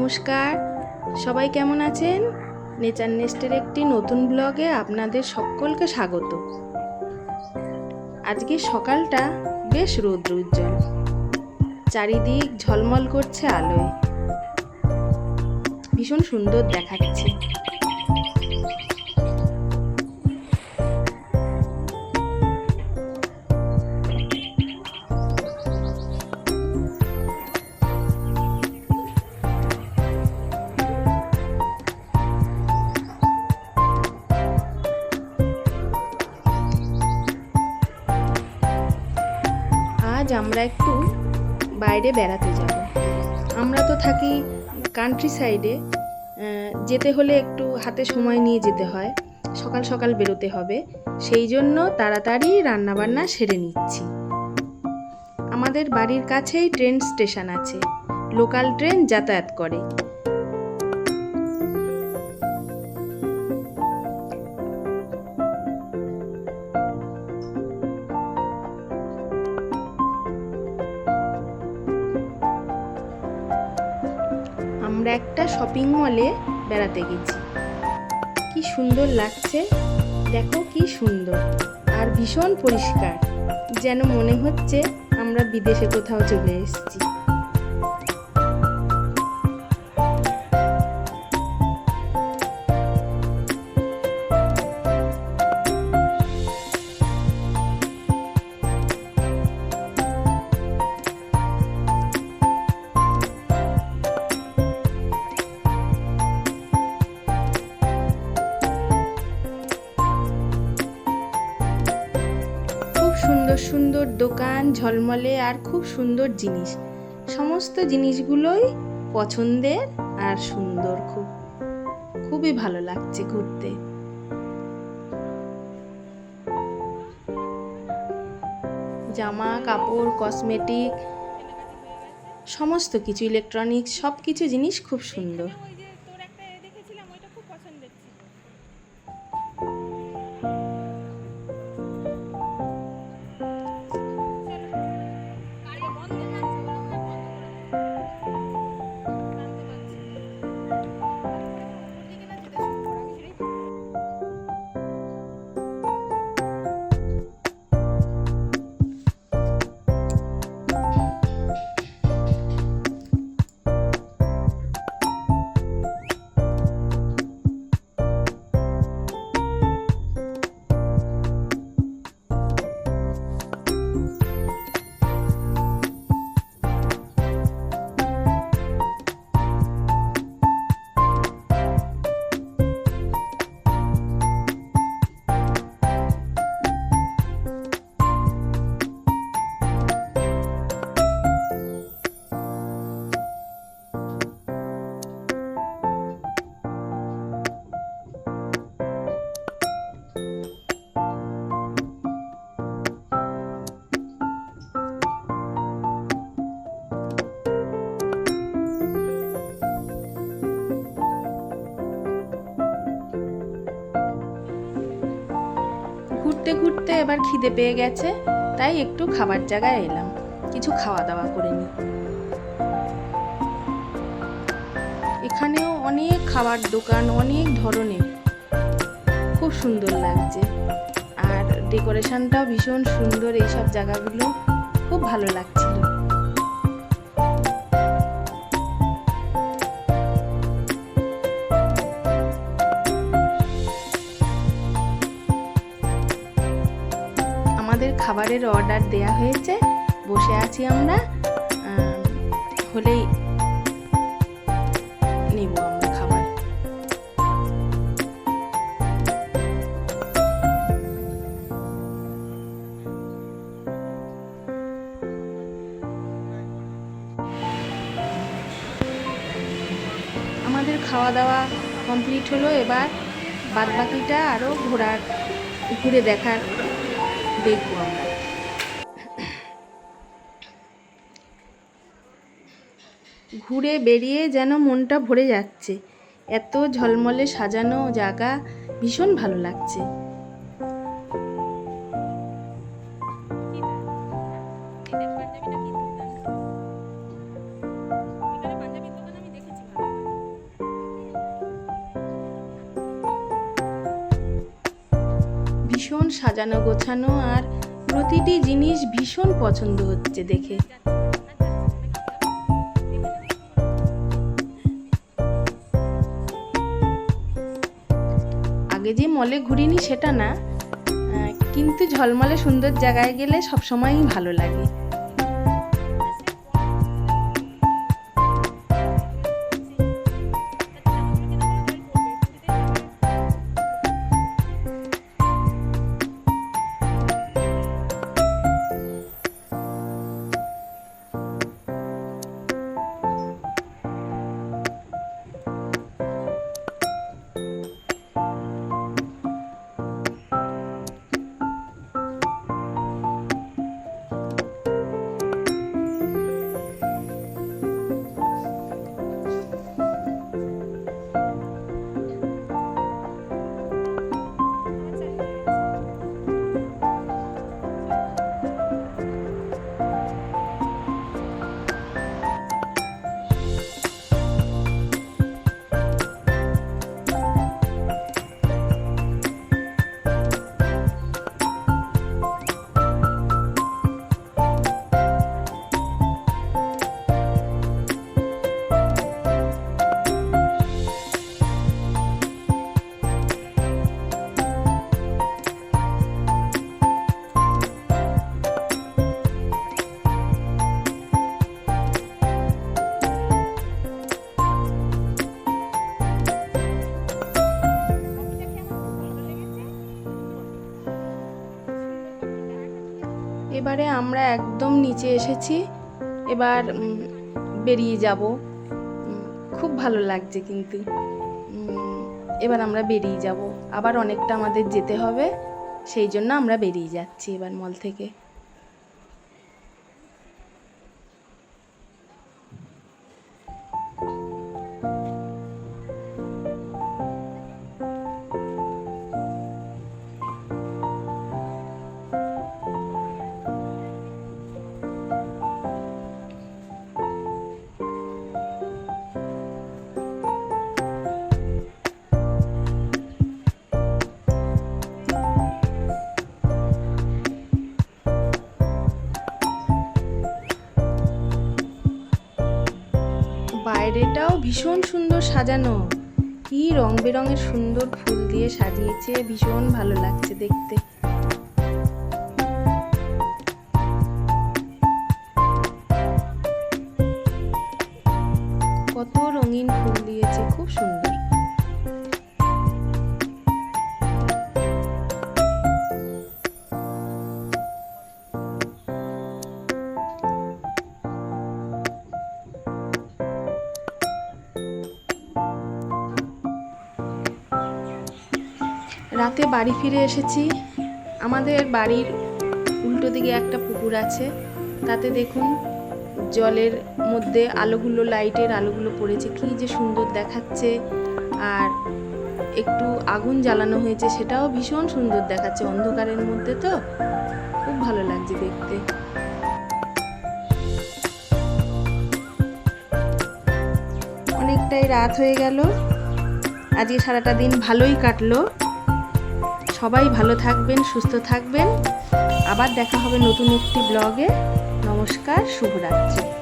নমস্কার, সবাই কেমন আছেন? নেচার নেস্টের একটি নতুন ব্লগে আপনাদের সকলকে স্বাগত। আজকে সকালটা বেশ রৌদ্র উজ্জ্বল, চারিদিক ঝলমল করছে আলোয়, ভীষণ সুন্দর দেখাচ্ছে। আজ আমরা একটু বাইরে বেড়াতে যাব। আমরা তো থাকি কান্ট্রি সাইডে, যেতে হলে একটু হাতে সময় নিয়ে যেতে হয়, সকাল সকাল বেরোতে হবে, সেই জন্য তাড়াতাড়ি রান্নাবান্না সেরে নিচ্ছি। আমাদের বাড়ির কাছেই ট্রেন স্টেশন আছে, লোকাল ট্রেন যাতায়াত করে। আমরা একটা শপিং মলে বেড়াতে গেছি। কি সুন্দর লাগছে, দেখো কি সুন্দর, আর ভীষণ পরিষ্কার, যেন মনে হচ্ছে আমরা বিদেশে কোথাও চলে এসেছি। সুন্দর সুন্দর দোকান, ঝলমলে আর খুব সুন্দর জিনিস, সমস্ত জিনিসগুলোই পছন্দের আর সুন্দর, খুবই ভালো লাগছে ঘুরতে। জামা কাপড়, কসমেটিক, সমস্ত কিছু, ইলেকট্রনিক্স, সব কিছু জিনিস খুব সুন্দর। ঘুরতে ঘুরতে এবার খিদে পেয়ে গেছে, তাই একটু খাবার জায়গায় এলাম, কিছু খাওয়া দাওয়া করে নিই। এখানেও অনেক খাবার দোকান, অনেক ধরনের, খুব সুন্দর লাগছে, আর ডেকোরেশনটাও ভীষণ সুন্দর। এইসব জায়গাগুলো খুব ভালো লাগছিল। আমাদের খাবারের অর্ডার দেয়া হয়েছে, বসে আছি আমরা, হলেই নেব আমরা খাবার। আমাদের খাওয়া দাওয়া কমপ্লিট হলো, এবার বাদবাকিটা আরও ঘুরে দেখার দেখবো আমরা। ঘুরে বেরিয়ে যেন মনটা ভরে যাচ্ছে, এত ঝলমলে সাজানো জায়গা, ভীষণ ভালো লাগছে। ভীষণ সাজানো গোছানো, আর প্রতিটি জিনিস ভীষণ পছন্দ হচ্ছে দেখে। আগে যে মলে ঘুরিনি সেটা না, কিন্তু ঝলমলে সুন্দর জায়গায় গেলে সবসময়ই ভালো লাগে। এবারে আমরা একদম নিচে এসেছি, এবার বেরিয়ে যাব। খুব ভালো লাগছে কিন্তু। এবার আমরা বেরিয়ে যাব, আবার অনেকটা আমাদের যেতে হবে, সেই জন্য আমরা বেরিয়ে যাচ্ছি এবার মল থেকে। বাইরেটাও ভীষণ সুন্দর সাজানো, কি রং বেরঙের সুন্দর ফুল দিয়ে সাজিয়েছে, ভীষণ ভালো লাগছে দেখতে। কত রঙিন ফুল দিয়েছে, খুব সুন্দর। রাতে বাড়ি ফিরে এসেছি। আমাদের বাড়ির উল্টো দিকে একটা পুকুর আছে, তাতে দেখুন জলের মধ্যে আলোগুলো, লাইটের আলোগুলো পড়েছে, কি যে সুন্দর দেখাচ্ছে। আর একটু আগুন জ্বালানো হয়েছে, সেটাও ভীষণ সুন্দর দেখাচ্ছে অন্ধকারের মধ্যে, তো খুব ভালো লাগছে দেখতে। অনেকটাই রাত হয়ে গেল, আজকে সারাটা দিন ভালোই কাটলো। সবাই ভালো থাকবেন, সুস্থ থাকবেন। আবার দেখা হবে নতুন একটি ব্লগে। নমস্কার, শুভরাত্রি।